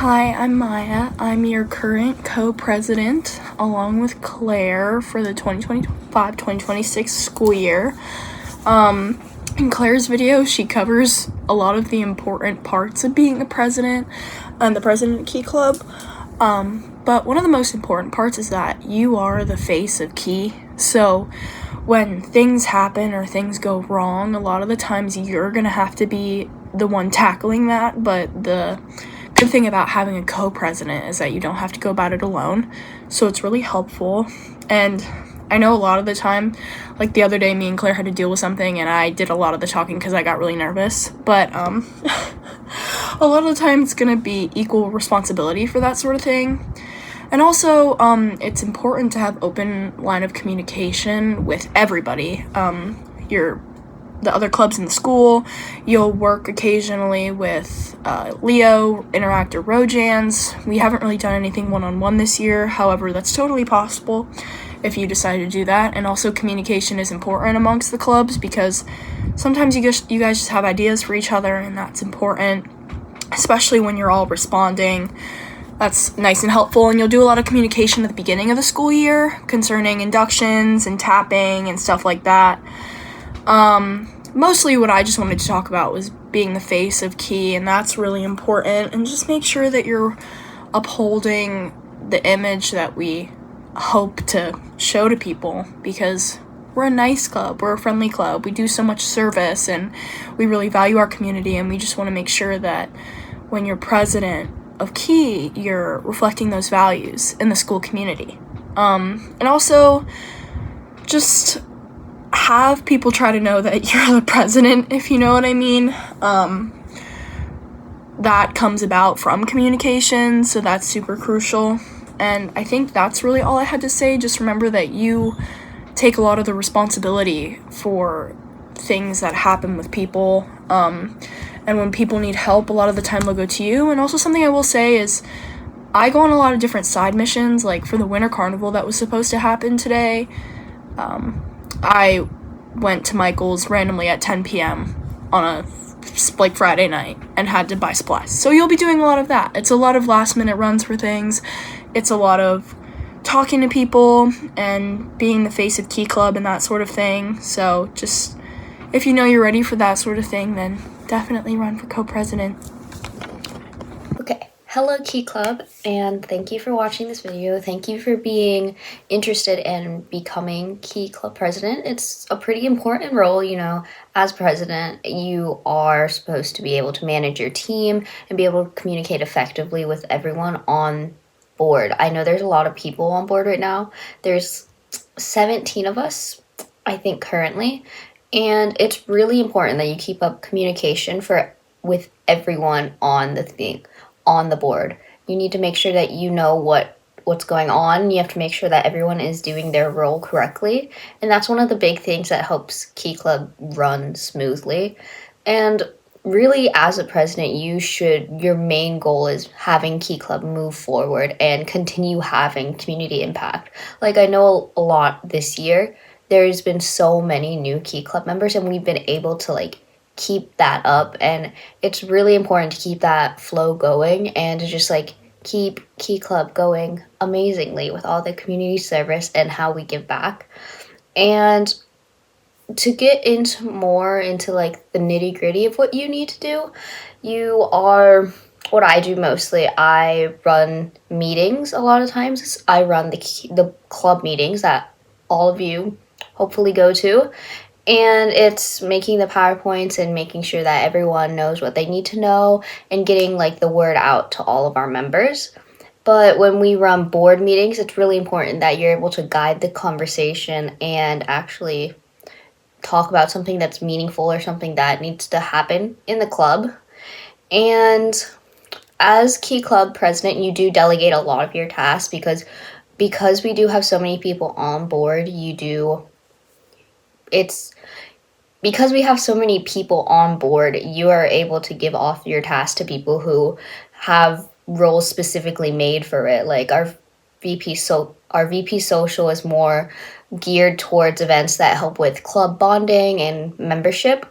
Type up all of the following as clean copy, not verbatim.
Hi, I'm Maya. I'm your current co-president, along with Claire, for the 2025-2026 school year. In Claire's video, she covers a lot of the important parts of being the president and the president of Key Club. But one of the most important parts is that you are the face of Key. So when things happen or things go wrong, a lot of the times you're gonna have to be the one tackling that, but the good thing about having a co-president is that you don't have to go about it alone, so it's really helpful. And I know a lot of the time, like the other day, me and Claire had to deal with something and I did a lot of the talking because I got really nervous, but a lot of the time it's gonna be equal responsibility for that sort of thing. And also, it's important to have open line of communication with everybody. The other clubs in the school. You'll work occasionally with Leo, Interactor, Rojans. We haven't really done anything one-on-one this year. However, that's totally possible if you decide to do that. And also, communication is important amongst the clubs because sometimes you guys just have ideas for each other, and that's important, especially when you're all responding. That's nice and helpful, and you'll do a lot of communication at the beginning of the school year concerning inductions and tapping and stuff like that. Mostly what I just wanted to talk about was being the face of Key, and that's really important, and just make sure that you're upholding the image that we hope to show to people, because we're a nice club, we're a friendly club, we do so much service, and we really value our community, and we just want to make sure that when you're president of Key, you're reflecting those values in the school community. And also, just have people try to know that you're the president, if you know what I mean. That comes about from communication, so that's super crucial. And I think that's really all I had to say. Just remember that you take a lot of the responsibility for things that happen with people. And when people need help, a lot of the time they'll go to you. And also, something I will say is I go on a lot of different side missions, like for the Winter Carnival that was supposed to happen today. I went to Michael's randomly at 10 p.m. on a Friday night and had to buy supplies. So you'll be doing a lot of that. It's a lot of last minute runs for things. It's a lot of talking to people and being the face of Key Club and that sort of thing. So just, if you know you're ready for that sort of thing, then definitely run for co-president. Okay. Hello, Key Club, and thank you for watching this video. Thank you for being interested in becoming Key Club president. It's a pretty important role, as president. You are supposed to be able to manage your team and be able to communicate effectively with everyone on board. I know there's a lot of people on board right now. There's 17 of us, I think, currently, and it's really important that you keep up communication with everyone on the board. You need to make sure that you know what's going on. You have to make sure that everyone is doing their role correctly. And that's one of the big things that helps Key Club run smoothly. And really, as a president, your main goal is having Key Club move forward and continue having community impact. Like, I know a lot this year, there's been so many new Key Club members, and we've been able to keep that up, and it's really important to keep that flow going and to just keep Key Club going amazingly with all the community service and how we give back. And to get into the nitty-gritty of what you need to do, what I do mostly, I run meetings a lot of times. I run the club meetings that all of you hopefully go to. And it's making the PowerPoints and making sure that everyone knows what they need to know and getting the word out to all of our members. But when we run board meetings, it's really important that you're able to guide the conversation and actually talk about something that's meaningful or something that needs to happen in the club. And as Key Club president, you do delegate a lot of your tasks because we do have so many people on board. Because we have so many people on board, you are able to give off your tasks to people who have roles specifically made for it. Like our VP Social is more geared towards events that help with club bonding and membership.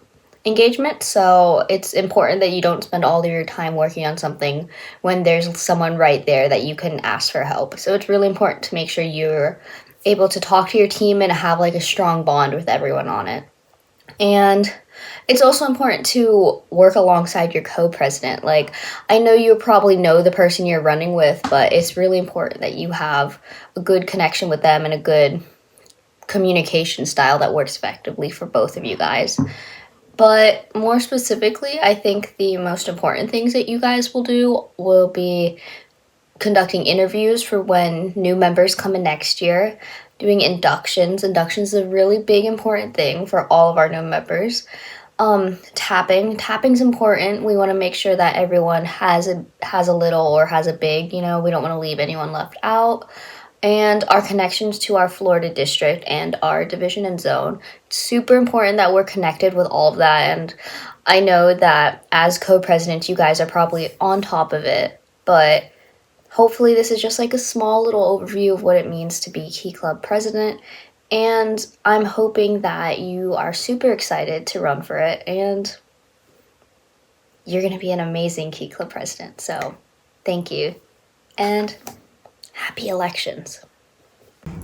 engagement, so it's important that you don't spend all of your time working on something when there's someone right there that you can ask for help. So it's really important to make sure you're able to talk to your team and have like a strong bond with everyone on it. And it's also important to work alongside your co-president. Like, I know you probably know the person you're running with, but it's really important that you have a good connection with them and a good communication style that works effectively for both of you guys. But more specifically, I think the most important things that you guys will do will be conducting interviews for when new members come in next year, doing inductions. Inductions is a really big important thing for all of our new members. Tapping's important. We want to make sure that everyone has a little or has a big, we don't want to leave anyone left out. And our connections to our Florida district and our division and zone. It's super important that we're connected with all of that. And I know that as co-presidents, you guys are probably on top of it, but hopefully this is just like a small little overview of what it means to be Key Club president. And I'm hoping that you are super excited to run for it and you're going to be an amazing Key Club president. So thank you. And happy elections.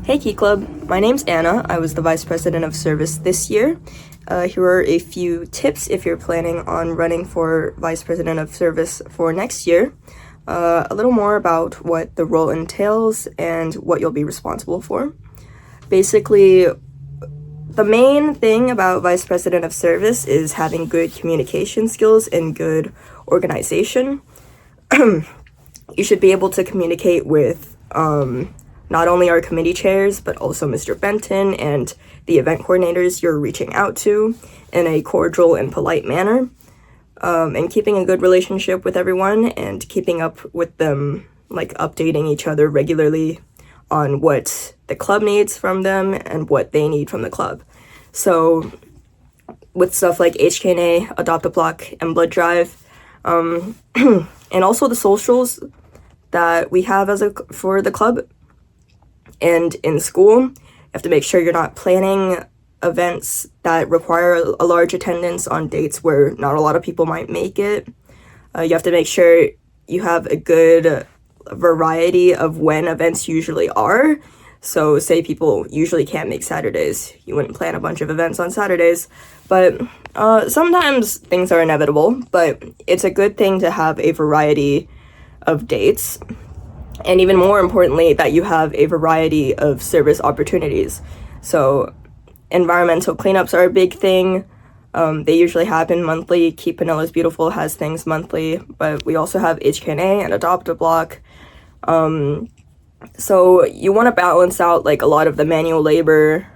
Hey Key Club, my name's Anna. I was the Vice President of Service this year. Here are a few tips if you're planning on running for Vice President of Service for next year. A little more about what the role entails and what you'll be responsible for. Basically, the main thing about Vice President of Service is having good communication skills and good organization. You should be able to communicate with not only our committee chairs, but also Mr. Benton and the event coordinators you're reaching out to in a cordial and polite manner, and keeping a good relationship with everyone and keeping up with them, like updating each other regularly on what the club needs from them and what they need from the club. So with stuff like HKNA, Adopt a Block, and Blood Drive, and also the socials that we have for the club and in school. You have to make sure you're not planning events that require a large attendance on dates where not a lot of people might make it. You have to make sure you have a good variety of when events usually are. So say people usually can't make Saturdays, you wouldn't plan a bunch of events on Saturdays. But sometimes things are inevitable, but it's a good thing to have a variety of dates, and even more importantly that you have a variety of service opportunities. So environmental cleanups are a big thing. They usually happen monthly. Keep Pinellas Beautiful has things monthly, but we also have HKNA and Adopt a Block. So you want to balance out like a lot of the manual labor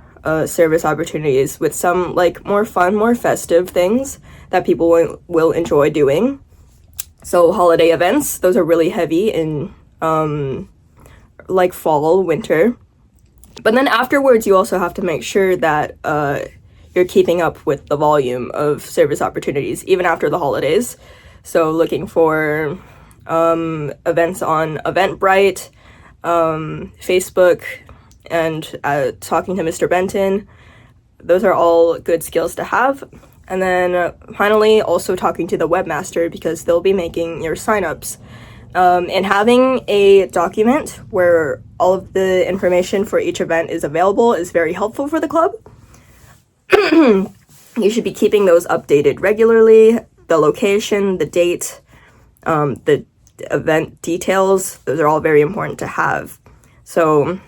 service opportunities with some like more fun, more festive things that people will enjoy doing. So holiday events, those are really heavy in like fall, winter. But then afterwards, you also have to make sure that you're keeping up with the volume of service opportunities, even after the holidays. So looking for events on Eventbrite, Facebook, and talking to Mr. Benton. Those are all good skills to have. And then finally, also talking to the webmaster because they'll be making your signups. And having a document where all of the information for each event is available is very helpful for the club. You should be keeping those updated regularly. The location, the date, the event details, those are all very important to have. So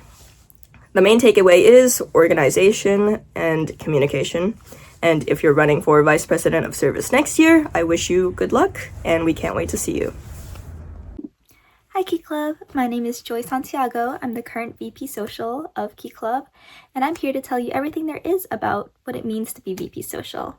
the main takeaway is organization and communication. And if you're running for Vice President of Service next year, I wish you good luck, and we can't wait to see you. Hi Key Club, my name is Joy Santiago. I'm the current VP Social of Key Club, and I'm here to tell you everything there is about what it means to be VP Social.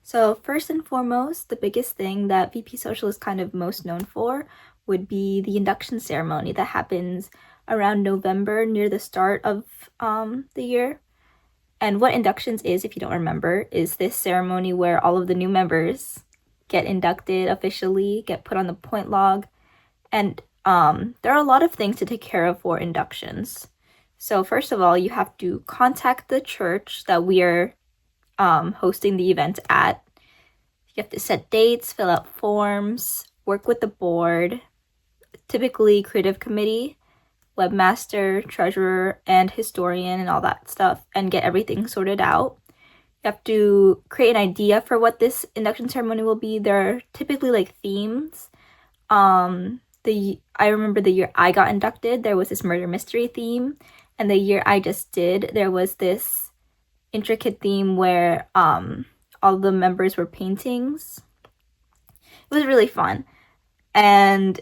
So first and foremost, the biggest thing that VP Social is kind of most known for would be the induction ceremony that happens around November near the start of the year. And what inductions is, if you don't remember, is this ceremony where all of the new members get inducted officially, get put on the point log, and there are a lot of things to take care of for inductions. So first of all, you have to contact the church that we are hosting the event at. You have to set dates, fill out forms, work with the board, typically creative committee, webmaster, treasurer, and historian and all that stuff, and get everything sorted out. You have to create an idea for what this induction ceremony will be. There are typically like themes. I remember the year I got inducted, there was this murder mystery theme, and the year I just did, there was this intricate theme where all the members were paintings. It was really fun, and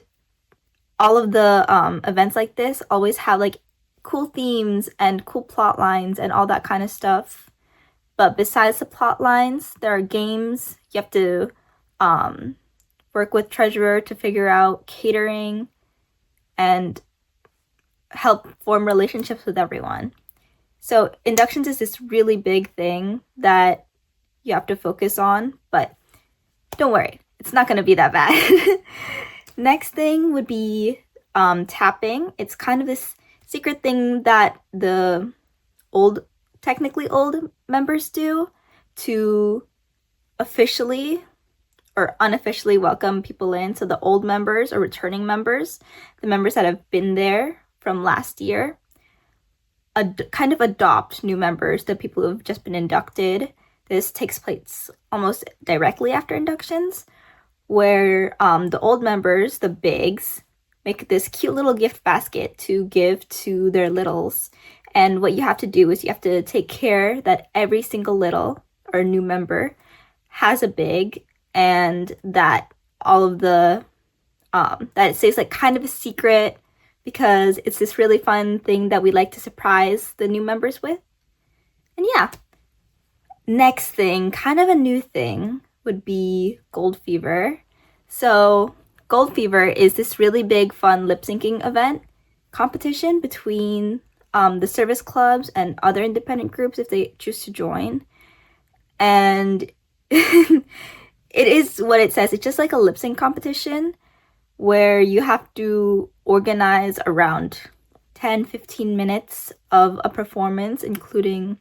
all of the events like this always have like cool themes and cool plot lines and all that kind of stuff. But besides the plot lines, there are games. You have to work with treasurer to figure out catering and help form relationships with everyone. So inductions is this really big thing that you have to focus on, but don't worry, it's not going to be that bad. Next thing would be tapping. It's kind of this secret thing that the technically old members do to officially or unofficially welcome people in. So the old members or returning members, the members that have been there from last year, kind of adopt new members, the people who have just been inducted. This takes place almost directly after inductions, where the old members, the bigs, make this cute little gift basket to give to their littles. And what you have to do is you have to take care that every single little or new member has a big, and that all of the that it stays like kind of a secret, because it's this really fun thing that we like to surprise the new members with. And yeah, next thing, kind of a new thing, would be Gold Fever. So Gold Fever is this really big fun lip syncing event competition between the service clubs and other independent groups if they choose to join. And it is what it says. It's just like a lip sync competition where you have to organize around 10-15 minutes of a performance, including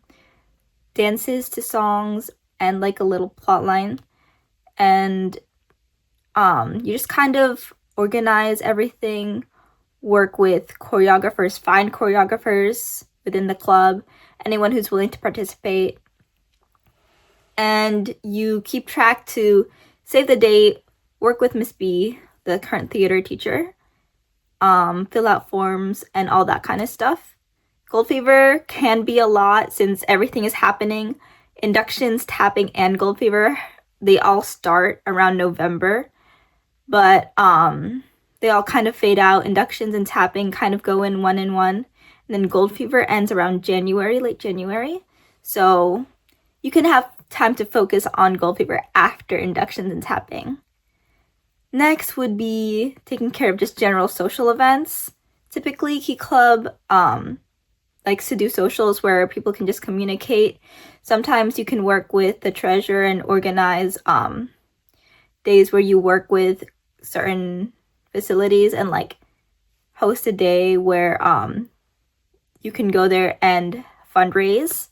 dances to songs and like a little plot line. And you just kind of organize everything, work with choreographers, find choreographers within the club, anyone who's willing to participate. And you keep track to save the date, work with Miss B, the current theater teacher, fill out forms and all that kind of stuff. Gold Fever can be a lot since everything is happening. Inductions, tapping, and Gold Fever, they all start around November, but they all kind of fade out. Inductions and tapping kind of go in one, and then Gold Fever ends around January, late January. So you can have time to focus on Gold Fever after inductions and tapping. Next would be taking care of just general social events. Typically, Key Club likes to do socials where people can just communicate. Sometimes you can work with the treasurer and organize days where you work with certain facilities and like host a day where you can go there and fundraise.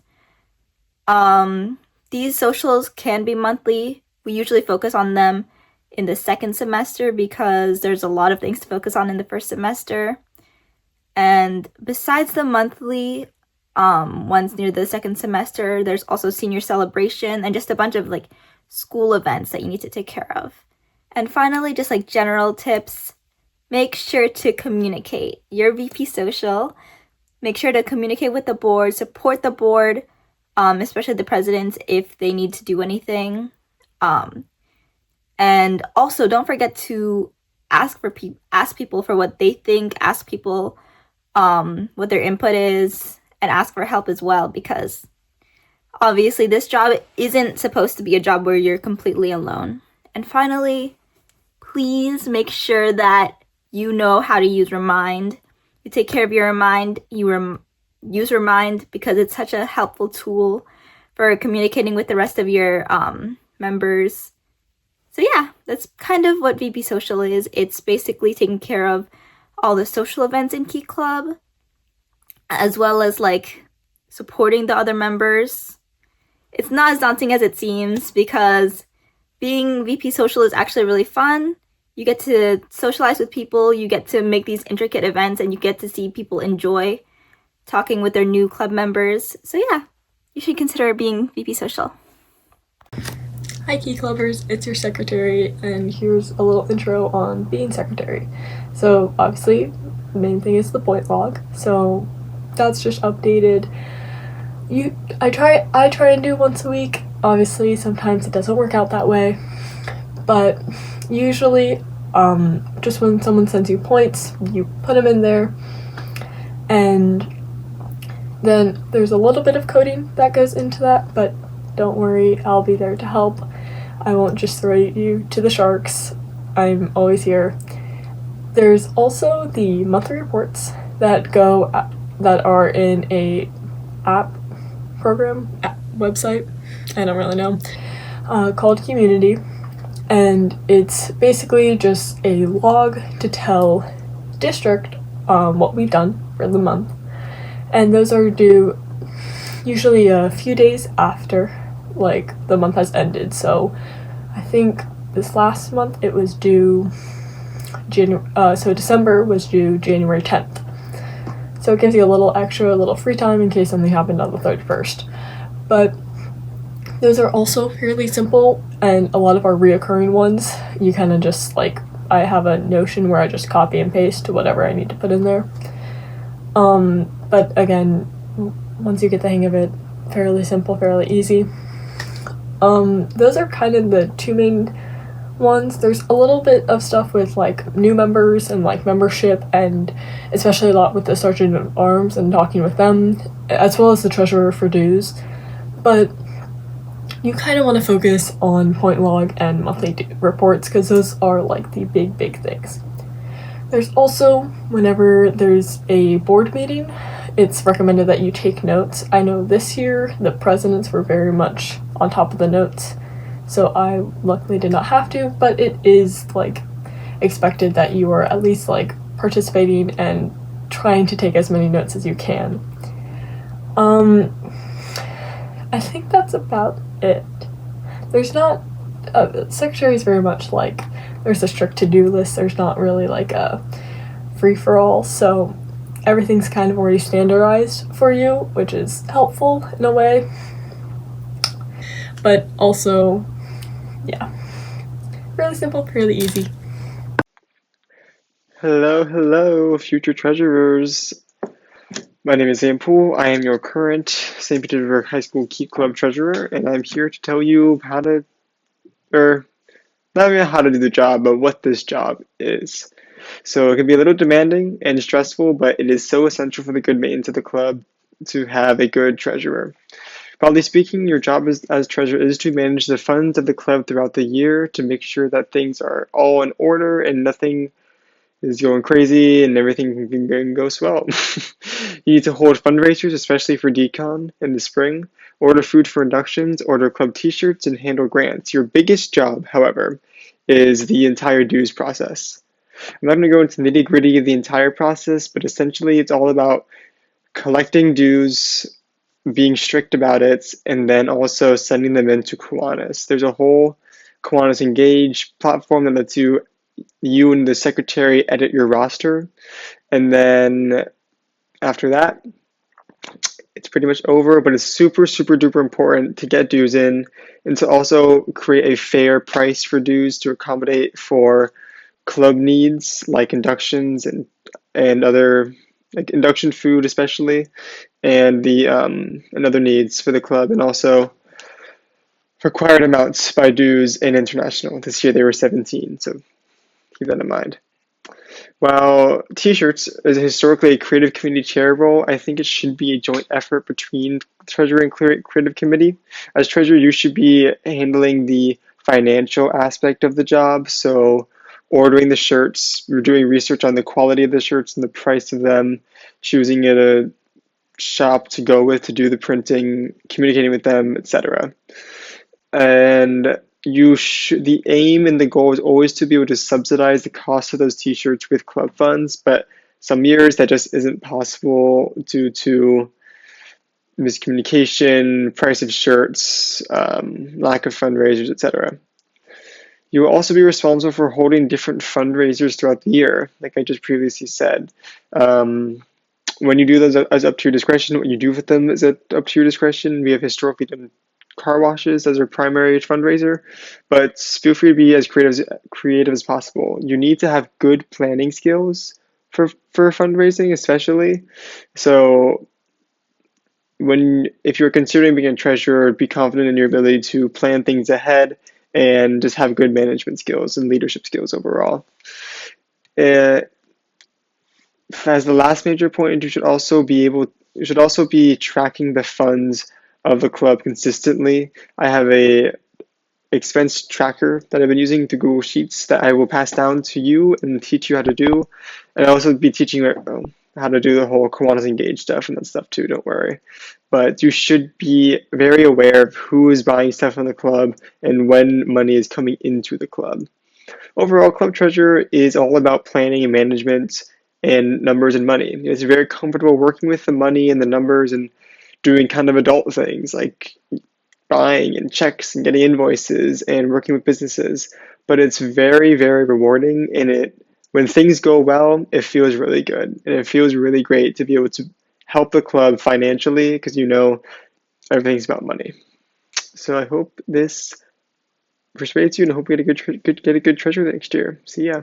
These socials can be monthly. We usually focus on them in the second semester because there's a lot of things to focus on in the first semester. And besides the monthly ones near the second semester, there's also senior celebration and just a bunch of like school events that you need to take care of. And finally, just like general tips, make sure to communicate. Your VP Social, make sure to communicate with the board, support the board, especially the presidents if they need to do anything. And also don't forget to ask people for what they think, ask people what their input is, and ask for help as well, because obviously this job isn't supposed to be a job where you're completely alone. And finally, please make sure that you know how to use Remind. You take care of your Remind. You use Remind because it's such a helpful tool for communicating with the rest of your members. So yeah, that's kind of what VP Social is. It's basically taking care of all the social events in Key Club, as well as like supporting the other members. It's not as daunting as it seems because being VP Social is actually really fun. You get to socialize with people, you get to make these intricate events, and you get to see people enjoy talking with their new club members. So yeah, you should consider being VP Social. Hi Key Clubbers, it's your secretary, and here's a little intro on being secretary. So obviously, the main thing is the point log, so that's just updated. I try and do once a week. Obviously, sometimes it doesn't work out that way, but usually, just when someone sends you points, you put them in there, and then there's a little bit of coding that goes into that, but don't worry, I'll be there to help. I won't just throw you to the sharks. I'm always here. There's also the monthly reports that are in a website, I don't really know, called Community, and it's basically just a log to tell district what we've done for the month, and those are due usually a few days after the month has ended. So I think this last month it was due so December was due January 10th. So it gives you a little free time in case something happened on the 31st. But those are also fairly simple, and a lot of our reoccurring ones, you kind of just I have a Notion where I just copy and paste to whatever I need to put in there. But again, once you get the hang of it, fairly simple, fairly easy. Those are kind of the two main ones. There's a little bit of stuff with new members and membership, and especially a lot with the Sergeant at Arms and talking with them, as well as the treasurer for dues. But you kind of want to focus on point log and monthly reports, because those are the big things. There's also, whenever there's a board meeting, it's recommended that you take notes. I know this year the presidents were very much on top of the notes, so I luckily did not have to, but it is expected that you are at least participating and trying to take as many notes as you can. I think that's about it. There's not secretary is very much there's a strict to-do list. There's not really a free-for-all, so everything's kind of already standardized for you, which is helpful in a way. But also, yeah, really simple, really easy. Hello, future treasurers. My name is Sam Poole. I am your current St. Petersburg High School Key Club treasurer, and I'm here to tell you not even how to do the job, but what this job is. So it can be a little demanding and stressful, but it is so essential for the good maintenance of the club to have a good treasurer. Broadly speaking, your job as treasurer is to manage the funds of the club throughout the year, to make sure that things are all in order and nothing is going crazy and everything can go swell. You need to hold fundraisers, especially for decon in the spring, order food for inductions, order club t-shirts, and handle grants. Your biggest job, however, is the entire dues process. I'm not going to go into the nitty-gritty of the entire process, but essentially it's all about collecting dues, being strict about it, and then also sending them into Kiwanis. There's a whole Kiwanis Engage platform that lets you and the secretary edit your roster, and then after that it's pretty much over. But it's super duper important to get dues in, and to also create a fair price for dues to accommodate for club needs like inductions and other induction food especially, and the and other needs for the club, and also required amounts by dues in international. This year they were 17, so keep that in mind. While t-shirts is historically a creative committee chair role, I think it should be a joint effort between treasurer and creative committee. As treasurer, you should be handling the financial aspect of the job, so ordering the shirts, you're doing research on the quality of the shirts and the price of them, choosing a shop to go with to do the printing, communicating with them, etc. And the aim and the goal is always to be able to subsidize the cost of those t-shirts with club funds, but some years that just isn't possible due to miscommunication, price of shirts, lack of fundraisers, etc. You will also be responsible for holding different fundraisers throughout the year, like I just previously said. When you do those as up to your discretion, what you do with them is up to your discretion. We have historically done car washes as our primary fundraiser, but feel free to be as creative as possible. You need to have good planning skills for fundraising, especially. So if you're considering being a treasurer, be confident in your ability to plan things ahead and just have good management skills and leadership skills overall. As the last major point, you should also be tracking the funds of the club consistently. I have a expense tracker that I've been using through Google Sheets that I will pass down to you and teach you how to do. And I'll also be teaching you how to do the whole Kiwanis Engage stuff and that stuff too, don't worry. But you should be very aware of who is buying stuff from the club and when money is coming into the club. Overall, club treasurer is all about planning and management and numbers and money. It's very comfortable working with the money and the numbers and doing kind of adult things like buying and checks and getting invoices and working with businesses. But it's very, very rewarding, and when things go well, it feels really good, and it feels really great to be able to help the club financially because you know everything's about money. So I hope this persuades you, and I hope we get a good treasurer next year. See ya.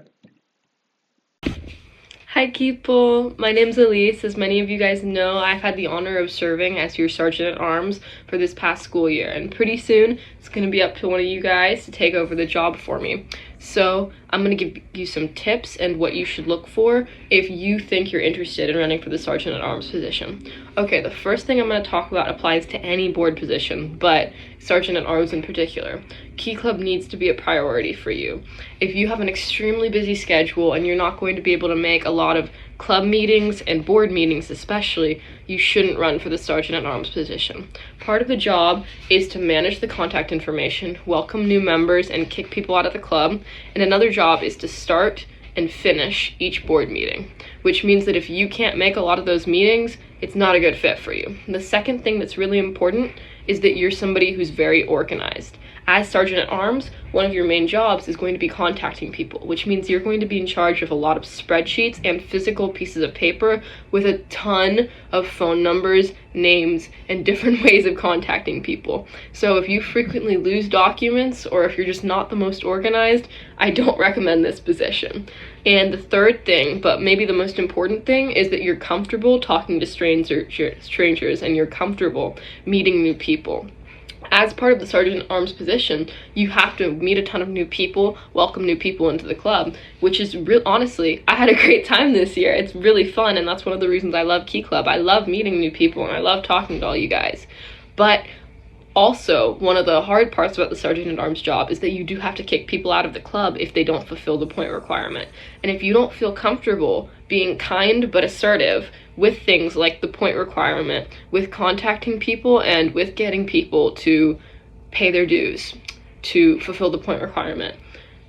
Hi people, my name's Elise. As many of you guys know, I've had the honor of serving as your Sergeant at Arms for this past school year, and pretty soon it's going to be up to one of you guys to take over the job for me. So I'm going to give you some tips and what you should look for if you think you're interested in running for the Sergeant at Arms position. Okay, the first thing I'm going to talk about applies to any board position, but Sergeant at Arms in particular. Key Club needs to be a priority for you. If you have an extremely busy schedule and you're not going to be able to make a lot of club meetings and board meetings especially, you shouldn't run for the Sergeant at Arms position. Part of the job is to manage the contact information, welcome new members, and kick people out of the club, and another job is to start and finish each board meeting, which means that if you can't make a lot of those meetings, it's not a good fit for you. The second thing that's really important is that you're somebody who's very organized. As Sergeant at Arms, one of your main jobs is going to be contacting people, which means you're going to be in charge of a lot of spreadsheets and physical pieces of paper with a ton of phone numbers, names, and different ways of contacting people. So if you frequently lose documents or if you're just not the most organized, I don't recommend this position. And the third thing, but maybe the most important thing, is that you're comfortable talking to strangers and you're comfortable meeting new people. As part of the Sergeant at Arms position, you have to meet a ton of new people, welcome new people into the club, which is honestly, I had a great time this year. It's really fun, and that's one of the reasons I love Key Club. I love meeting new people, and I love talking to all you guys. But also, one of the hard parts about the Sergeant at Arms job is that you do have to kick people out of the club if they don't fulfill the point requirement. And if you don't feel comfortable being kind but assertive with things like the point requirement, with contacting people, and with getting people to pay their dues to fulfill the point requirement,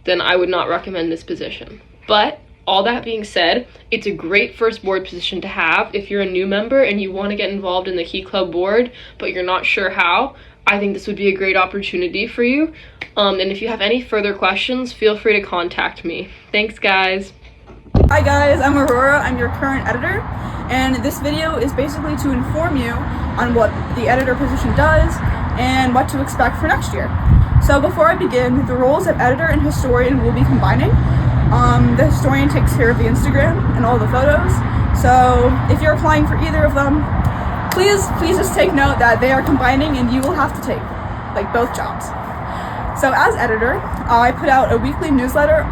then I would not recommend this position. But all that being said, it's a great first board position to have if you're a new member and you want to get involved in the Key Club board, but you're not sure how. I think this would be a great opportunity for you. And if you have any further questions, feel free to contact me. Thanks, guys. Hi guys, I'm Aurora. I'm your current editor, and this video is basically to inform you on what the editor position does and what to expect for next year. So before I begin, the roles of editor and historian will be combining. The historian takes care of the Instagram and all the photos, so if you're applying for either of them, please just take note that they are combining and you will have to take both jobs. So as editor, I put out a weekly newsletter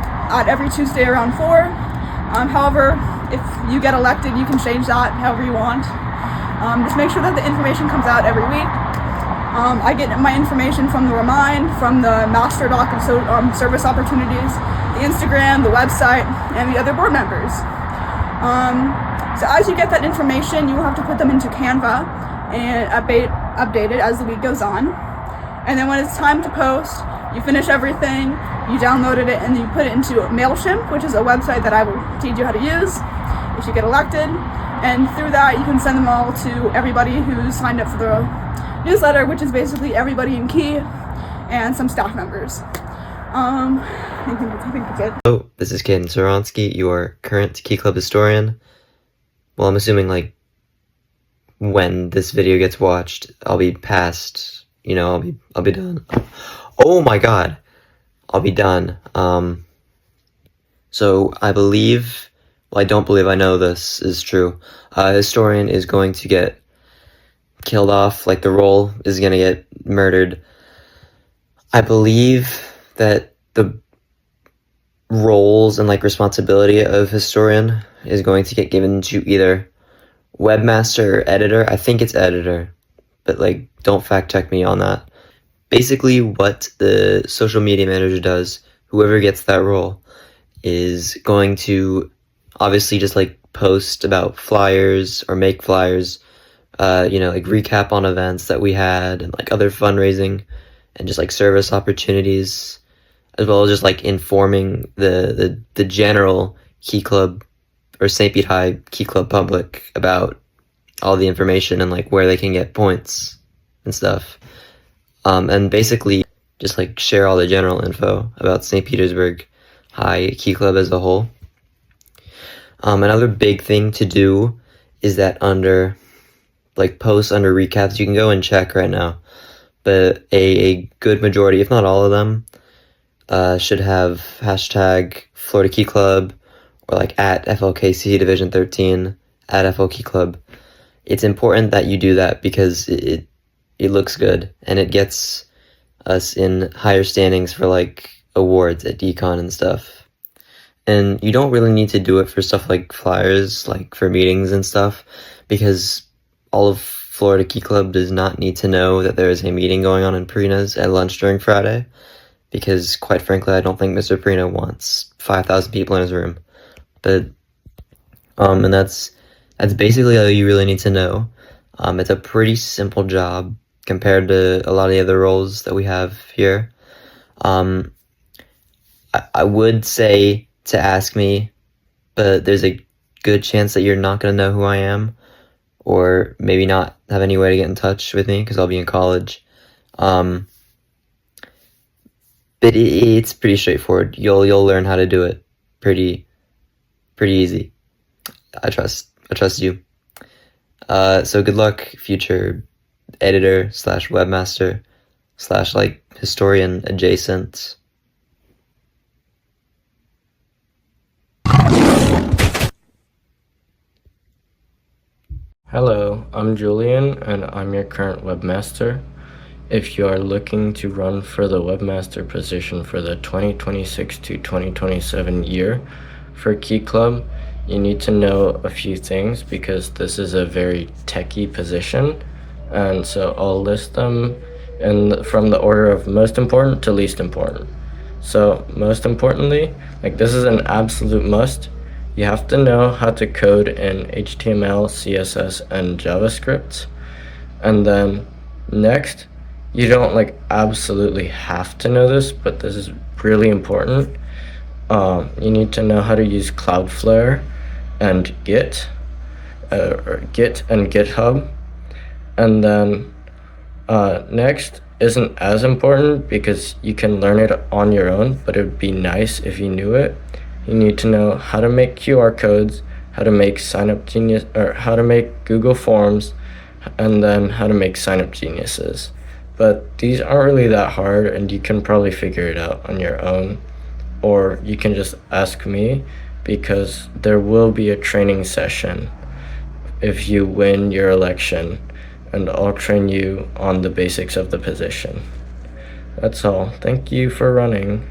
every Tuesday around 4. However, if you get elected, you can change that however you want. Just make sure that the information comes out every week. I get my information from the Remind, from the Master Doc of Service Opportunities, the Instagram, the website, and the other board members. So as you get that information, you will have to put them into Canva and update it as the week goes on. And then when it's time to post, you finish everything, you downloaded it, and you put it into MailChimp, which is a website that I will teach you how to use if you get elected. And through that, you can send them all to everybody who's signed up for the newsletter, which is basically everybody in Key and some staff members. I think that's it. Hello, this is Caden Soronsky, your current Key Club historian. Well, I'm assuming, like, when this video gets watched, I'll be past, you know, I'll be done. Oh my god! I'll be done. So I believe, well, I don't believe, I know this is true. A historian is going to get killed off, like the role is gonna get murdered. I believe that the roles and like responsibility of historian is going to get given to either webmaster or editor. I think it's editor, but like don't fact check me on that. Basically what the social media manager does, whoever gets that role, is going to obviously just like post about flyers or make flyers, you know, like recap on events that we had and like other fundraising and just like service opportunities, as well as just like informing the general Key Club or St. Pete High Key Club public about all the information and like where they can get points and stuff. And basically just like share all the general info about St. Petersburg High Key Club as a whole. Another big thing to do is that under like posts under recaps, you can go and check right now, but a good majority, if not all of them, should have hashtag Florida Key Club or like at FLKC Division 13 at FL Key Club. It's important that you do that because it looks good and it gets us in higher standings for like awards at DCON and stuff. And you don't really need to do it for stuff like flyers, like for meetings and stuff, because all of Florida Key Club does not need to know that there is a meeting going on in Perina's at lunch during Friday, because quite frankly, I don't think Mr. Perina wants 5,000 people in his room. But, and that's basically all you really need to know. It's a pretty simple job compared to a lot of the other roles that we have here. I would say to ask me, but there's a good chance that you're not going to know who I am, or maybe not have any way to get in touch with me because I'll be in college. But it's pretty straightforward. You'll learn how to do it pretty easy. I trust you. So good luck, future editor / webmaster / like historian adjacent. Hello, I'm Julian and I'm your current webmaster. If you are looking to run for the webmaster position for the 2026 to 2027 year for Key Club, you need to know a few things because this is a very techie position, and so I'll list them from the order of most important to least important. So most importantly, like this is an absolute must. You have to know how to code in HTML, CSS, and JavaScript. And then next, you don't like absolutely have to know this, but this is really important. You need to know how to use Cloudflare and Git, or Git and GitHub. And then next isn't as important because you can learn it on your own, but it would be nice if you knew it. You need to know how to make QR codes, how to make how to make Google Forms, and then how to make Sign Up Geniuses. But these aren't really that hard, and you can probably figure it out on your own, or you can just ask me because there will be a training session if you win your election, and I'll train you on the basics of the position. That's all. Thank you for running.